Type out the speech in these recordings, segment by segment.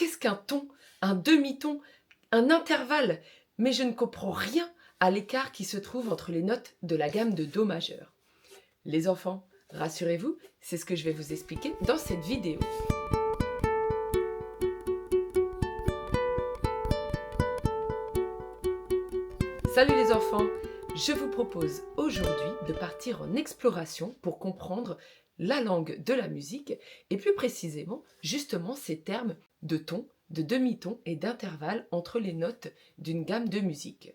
qu'est-ce qu'un ton, un demi-ton, un intervalle? Mais je ne comprends rien à l'écart qui se trouve entre les notes de la gamme de Do majeur. Les enfants, rassurez-vous, c'est ce que je vais vous expliquer dans cette vidéo. Salut les enfants, je vous propose aujourd'hui de partir en exploration pour comprendre la langue de la musique et plus précisément justement ces termes de ton, de demi-ton et d'intervalle entre les notes d'une gamme de musique.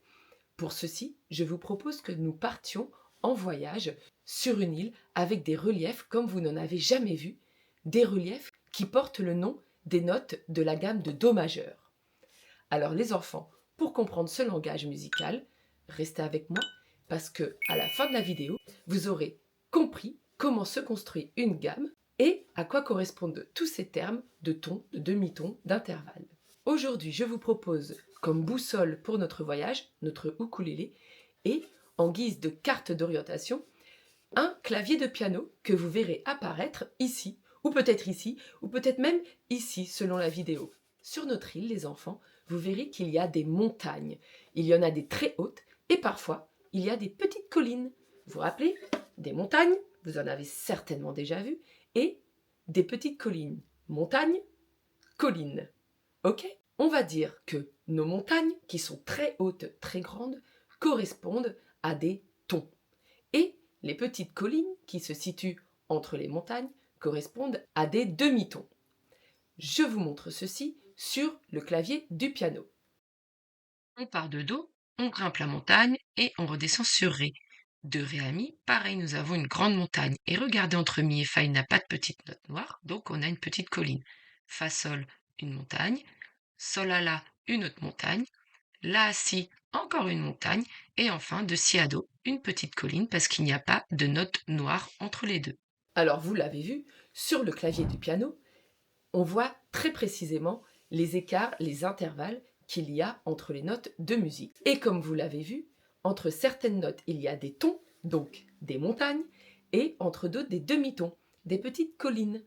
Pour ceci, je vous propose que nous partions en voyage sur une île avec des reliefs comme vous n'en avez jamais vu, des reliefs qui portent le nom des notes de la gamme de Do majeur. Alors les enfants, pour comprendre ce langage musical, restez avec moi parce que à la fin de la vidéo, vous aurez compris comment se construit une gamme et à quoi correspondent tous ces termes de ton, de demi-ton, d'intervalle. Aujourd'hui, je vous propose comme boussole pour notre voyage, notre ukulélé, et en guise de carte d'orientation, un clavier de piano que vous verrez apparaître ici, ou peut-être même ici selon la vidéo. Sur notre île, les enfants, vous verrez qu'il y a des montagnes. Il y en a des très hautes et parfois, il y a des petites collines. Vous vous rappelez? Des montagnes, vous en avez certainement déjà vu, et des petites collines. Montagne, colline. Ok? On va dire que nos montagnes, qui sont très hautes, très grandes, correspondent à des tons. Et les petites collines, qui se situent entre les montagnes, correspondent à des demi-tons. Je vous montre ceci sur le clavier du piano. On part de Do, on grimpe la montagne et on redescend sur Ré. De Ré à Mi, pareil, nous avons une grande montagne. Et regardez, entre Mi et Fa, il n'a pas de petite note noire, donc on a une petite colline. Fa, Sol, une montagne. Sol à La, une autre montagne. La à Si, encore une montagne. Et enfin, de Si à Do, une petite colline parce qu'il n'y a pas de note noire entre les deux. Alors, vous l'avez vu, sur le clavier du piano, on voit très précisément les écarts, les intervalles qu'il y a entre les notes de musique. Et comme vous l'avez vu, entre certaines notes, il y a des tons, donc des montagnes, et entre d'autres des demi-tons, des petites collines.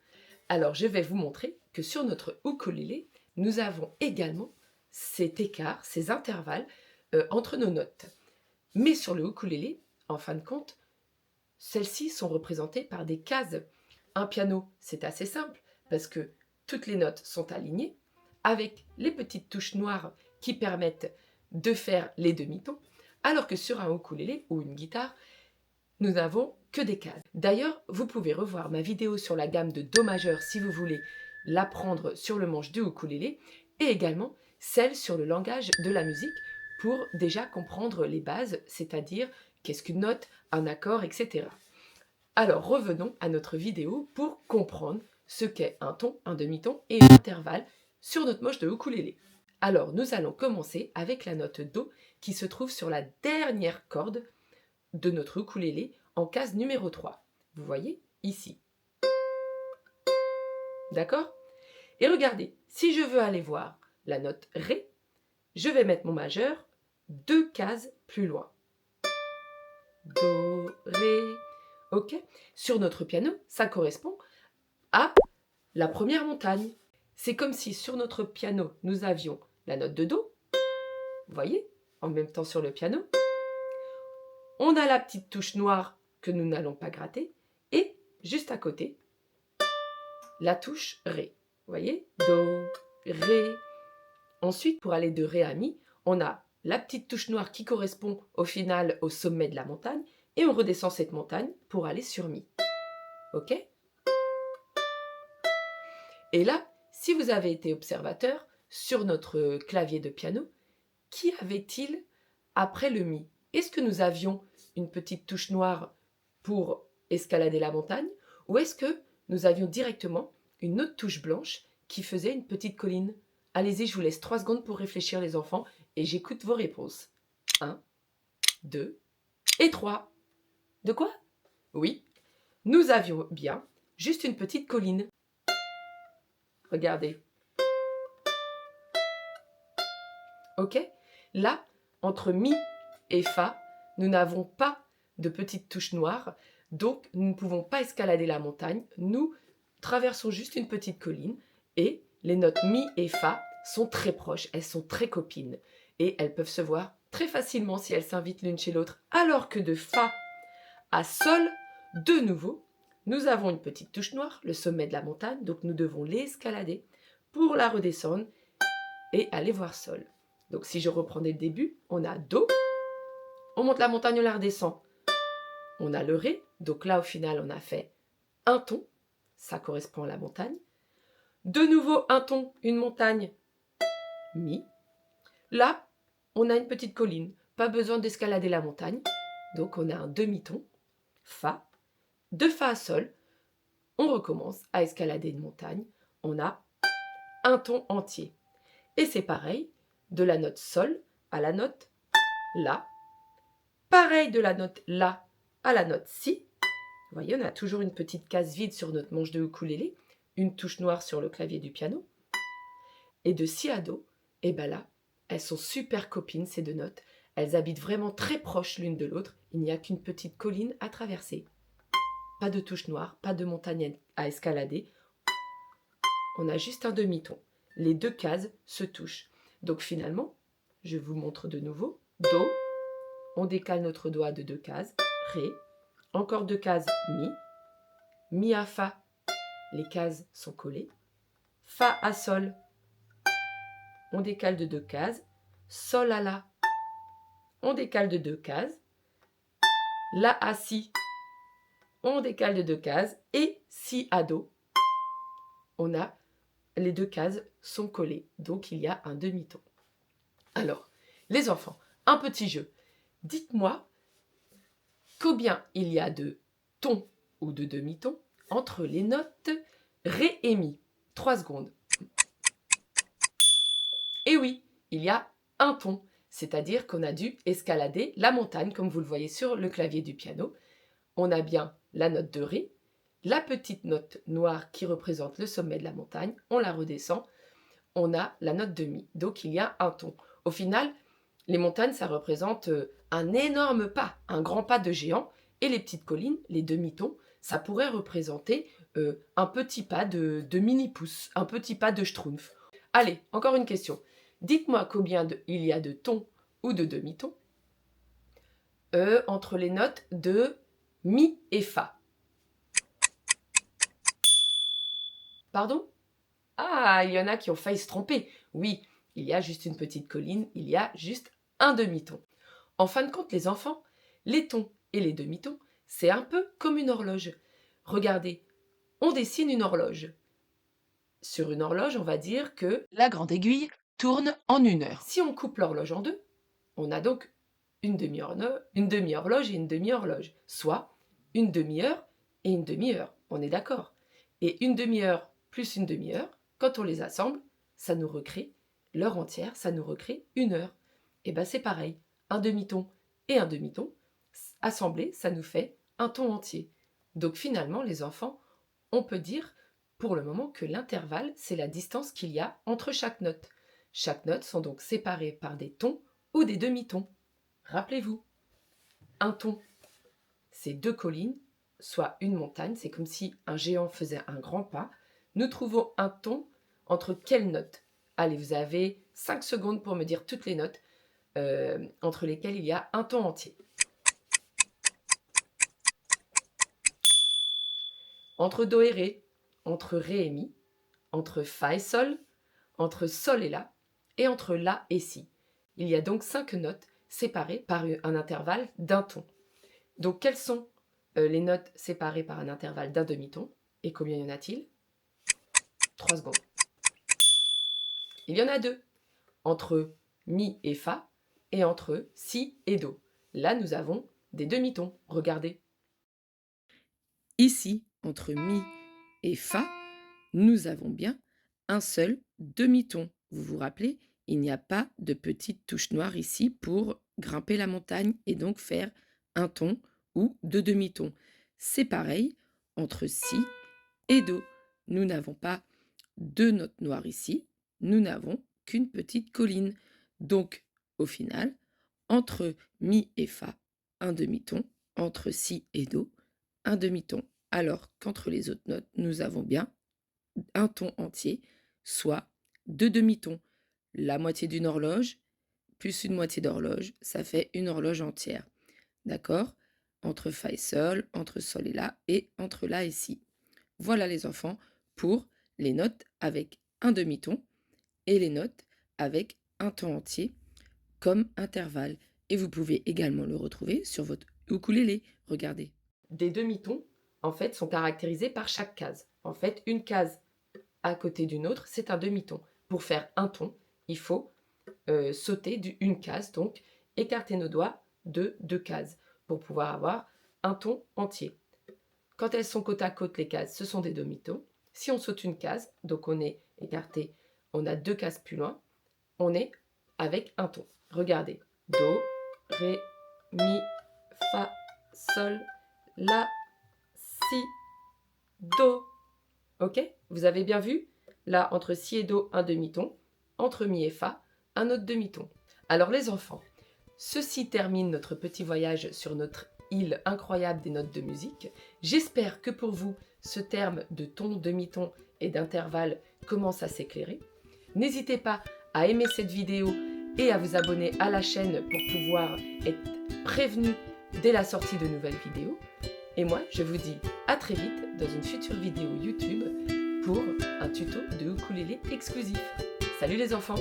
Alors je vais vous montrer que sur notre ukulélé, nous avons également cet écart, ces intervalles entre nos notes. Mais sur le ukulélé, en fin de compte, celles-ci sont représentées par des cases. Un piano, c'est assez simple parce que toutes les notes sont alignées avec les petites touches noires qui permettent de faire les demi-tons, alors que sur un ukulélé ou une guitare, nous n'avons que des cases. D'ailleurs, vous pouvez revoir ma vidéo sur la gamme de Do majeur si vous voulez l'apprendre sur le manche du ukulélé, et également celle sur le langage de la musique pour déjà comprendre les bases, c'est-à-dire qu'est-ce qu'une note, un accord, etc. Alors revenons à notre vidéo pour comprendre ce qu'est un ton, un demi-ton et un intervalle sur notre manche de ukulélé. Alors nous allons commencer avec la note Do qui se trouve sur la dernière corde de notre ukulélé en case numéro 3. Vous voyez ici. D'accord? Et regardez, si je veux aller voir la note Ré, je vais mettre mon majeur 2 cases plus loin. Do, Ré, ok? Sur notre piano, ça correspond à la première montagne. C'est comme si sur notre piano, nous avions la note de Do, vous voyez, en même temps sur le piano. On a la petite touche noire que nous n'allons pas gratter, et juste à côté, la touche Ré. Vous voyez, Do, Ré. Ensuite, pour aller de Ré à Mi, on a la petite touche noire qui correspond au final au sommet de la montagne, et on redescend cette montagne pour aller sur Mi. Ok? Et là, si vous avez été observateur, sur notre clavier de piano, qu'y avait-il après le Mi? Est-ce que nous avions une petite touche noire pour escalader la montagne, ou est-ce que nous avions directement une autre touche blanche qui faisait une petite colline? Allez-y, je vous laisse 3 secondes pour réfléchir les enfants et j'écoute vos réponses. 1, 2 et 3. De quoi? Oui, nous avions bien juste une petite colline. Regardez. Ok? Là, entre Mi et Fa, nous n'avons pas de petites touches noires, donc nous ne pouvons pas escalader la montagne. Nous traversons juste une petite colline et les notes mi et fa sont très proches, elles sont très copines et elles peuvent se voir très facilement si elles s'invitent l'une chez l'autre. Alors que de fa à sol, de nouveau, nous avons une petite touche noire, le sommet de la montagne, donc nous devons l'escalader pour la redescendre et aller voir sol. Donc si je reprends dès le début, on a do, on monte la montagne, on la redescend. On a le ré, donc là au final on a fait un ton, ça correspond à la montagne. De nouveau un ton, une montagne, mi. Là, on a une petite colline, pas besoin d'escalader la montagne, donc on a un demi-ton, fa. De fa à sol, on recommence à escalader une montagne, on a un ton entier. Et c'est pareil, de la note sol à la note la. Pareil de la note la à la note si. Vous voyez, on a toujours une petite case vide sur notre manche de ukulélé, une touche noire sur le clavier du piano. Et de si à do, et bien là, elles sont super copines ces deux notes. Elles habitent vraiment très proches l'une de l'autre. Il n'y a qu'une petite colline à traverser. Pas de touche noire, pas de montagne à escalader. On a juste un demi-ton. Les deux cases se touchent. Donc finalement, je vous montre de nouveau. Do, on décale notre doigt de deux cases. Ré, encore deux cases, mi. Mi à fa, les cases sont collées. Fa à sol, on décale de deux cases. Sol à la, on décale de deux cases. La à si, on décale de deux cases. Et si à do, on a les deux cases sont collées. Donc il y a un demi-ton. Alors, les enfants, un petit jeu. Dites-moi combien il y a de tons ou de demi-tons entre les notes ré et mi. 3 secondes. Et oui, il y a un ton, c'est-à-dire qu'on a dû escalader la montagne, comme vous le voyez sur le clavier du piano. On a bien la note de ré, la petite note noire qui représente le sommet de la montagne, on la redescend, on a la note de mi. Donc il y a un ton. Au final, les montagnes, ça représente un énorme pas, un grand pas de géant, et les petites collines, les demi-tons, ça pourrait représenter un petit pas de mini-pouce, un petit pas de schtroumpf. Allez, encore une question. Dites-moi combien il y a de tons ou de demi-tons entre les notes de mi et fa. Pardon? Ah, il y en a qui ont failli se tromper. Oui, il y a juste une petite colline, il y a juste un demi-ton. En fin de compte, les enfants, les tons et les demi-tons, c'est un peu comme une horloge. Regardez, on dessine une horloge. Sur une horloge, on va dire que la grande aiguille tourne en 1 heure. Si on coupe l'horloge en deux, on a donc une demi-horloge et une demi-horloge, soit une demi-heure et une demi-heure. On est d'accord. Et une demi-heure plus une demi-heure, quand on les assemble, ça nous recrée l'heure entière, ça nous recrée 1 heure. Et bien c'est pareil, un demi-ton et un demi-ton, assemblés, ça nous fait un ton entier. Donc finalement, les enfants, on peut dire pour le moment que l'intervalle, c'est la distance qu'il y a entre chaque note. Chaque note sont donc séparées par des tons ou des demi-tons. Rappelez-vous, un ton, c'est deux collines, soit une montagne, c'est comme si un géant faisait un grand pas. Nous trouvons un ton entre quelles notes? Allez, vous avez 5 secondes pour me dire toutes les notes entre lesquelles il y a un ton entier. Entre do et ré, entre ré et mi, entre fa et sol, entre sol et la, et entre la et si. Il y a donc 5 notes séparées par un intervalle d'un ton. Donc quelles sont les notes séparées par un intervalle d'un demi-ton? Et combien y en a-t-il? 3 secondes. Il y en a 2, entre mi et fa, et entre si et do. Là, nous avons des demi-tons, regardez. Ici, entre mi et fa, nous avons bien un seul demi-ton. Vous vous rappelez, il n'y a pas de petite touche noire ici pour grimper la montagne et donc faire un ton ou deux demi-tons. C'est pareil entre si et do. Nous n'avons pas deux notes noires ici, nous n'avons qu'une petite colline. Donc, au final, entre mi et fa, un demi-ton, entre si et do, un demi-ton. Alors qu'entre les autres notes, nous avons bien un ton entier, soit 2 demi-tons. La moitié d'une horloge plus une moitié d'horloge, ça fait une horloge entière. D'accord? Entre fa et sol, entre sol et la, et entre la et si. Voilà les enfants pour les notes avec un demi-ton et les notes avec un ton entier comme intervalle. Et vous pouvez également le retrouver sur votre ukulélé. Regardez. Des demi-tons, en fait, sont caractérisés par chaque case. En fait, une case à côté d'une autre, c'est un demi-ton. Pour faire un ton, il faut sauter d'une case, donc écarter nos doigts de 2 cases pour pouvoir avoir un ton entier. Quand elles sont côte à côte, les cases, ce sont des demi-tons. Si on saute une case, donc on est écarté, on a 2 cases plus loin, on est avec un ton. Regardez. Do, ré, mi, fa, sol, la, si, do. Ok? Vous avez bien vu? Là, entre si et do, un demi-ton. Entre mi et fa, un autre demi-ton. Alors les enfants, ceci termine notre petit voyage sur notre île incroyable des notes de musique. J'espère que pour vous, ce terme de ton, demi-ton et d'intervalle commence à s'éclairer. N'hésitez pas à aimer cette vidéo et à vous abonner à la chaîne pour pouvoir être prévenu dès la sortie de nouvelles vidéos. Et moi, je vous dis à très vite dans une future vidéo YouTube pour un tuto de ukulélé exclusif. Salut les enfants!